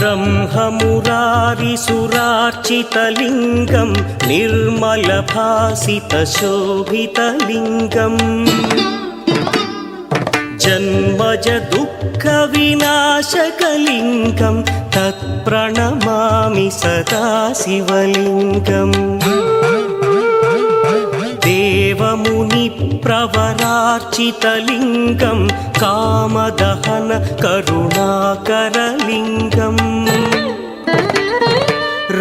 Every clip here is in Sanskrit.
ब्रह्ममुरारिसुरार्चितलिङ्गं निर्मलभासितशोभितलिङ्गम् जन्मज दुःखविनाशकलिङ्गं तत्प्रणमामि सदा शिवलिङ्गम् देवमुनिप्रवरार्चितलिङ्गं कामदहन करुणाकरलिङ्गम्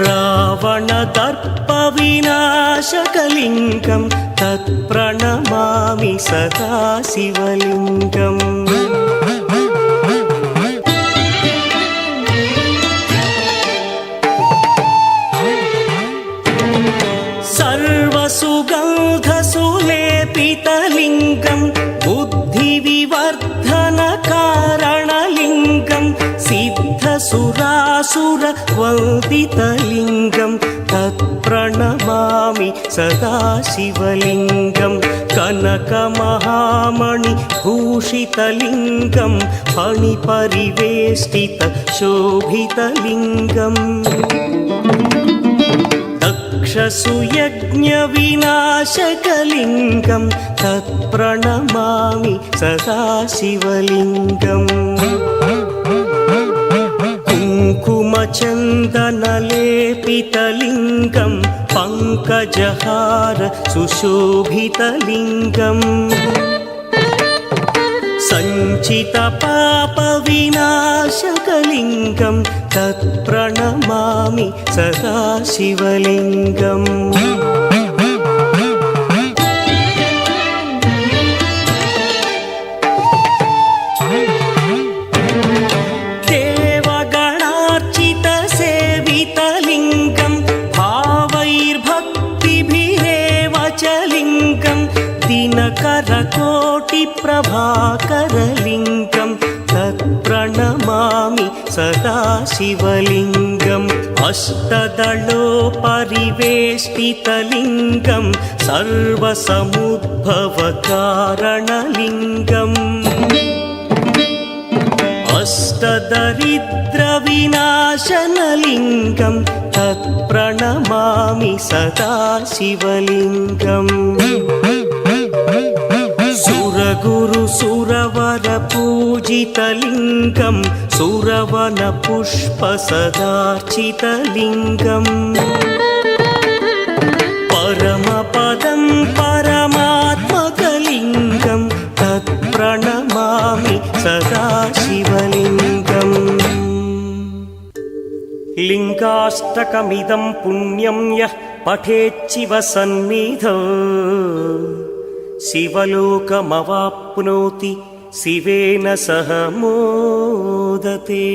रावणदर्पविनाशकलिङ्गं तत्प्रणमामि सदा शिवलिङ्गम् सर्वसुगन्धसुलेपितलिङ्गं बुद्धिविवर्धनकारणलिङ्गं सिद्धसुरासुरवन्दितलिङ्गं तत्प्रणमामि सदा शिवलिङ्गं कनकमहामणिभूषितलिङ्गं फणिपरिवेष्टितशोभितलिङ्गम् दक्षसुयज्ञविनाशकलिङ्गं तत्प्रणमामि सदा शिवलिङ्गम् कुङ्कुमचन्दनलेपितलिङ्गं पङ्कजहार सुशोभितलिङ्गम् सञ्चितपापविनाशकलिङ्गं तत्प्रणमामि सदा शिवलिङ्गम् देवगणार्चितसेवितलिङ्गं भावैर्भक्तिभिरेव च लिङ्गं दिनकरकोटिप्रभाकरलिङ्गं तत्प्रणमामि सदा शिवलिङ्गम् अष्टदलोपरिवेष्टितलिङ्गं सर्वसमुद्भवकारणलिङ्गम् अष्टदरिद्रविनाशनलिङ्गं तत्प्रणमामि सदा शिवलिङ्गम् सुरगुरुसुरवरपूजितलिङ्गं सुरवनपुष्पसदार्चितलिङ्गम् परमपदं परमात्मकलिङ्गं तत्प्रणमामि सदा शिवलिङ्गम् लिङ्गाष्टकमिदं पुण्यं यः पठेच्छिव सन्निधौ शिवलोकमवाप्नोति शिवेन सह मोदते।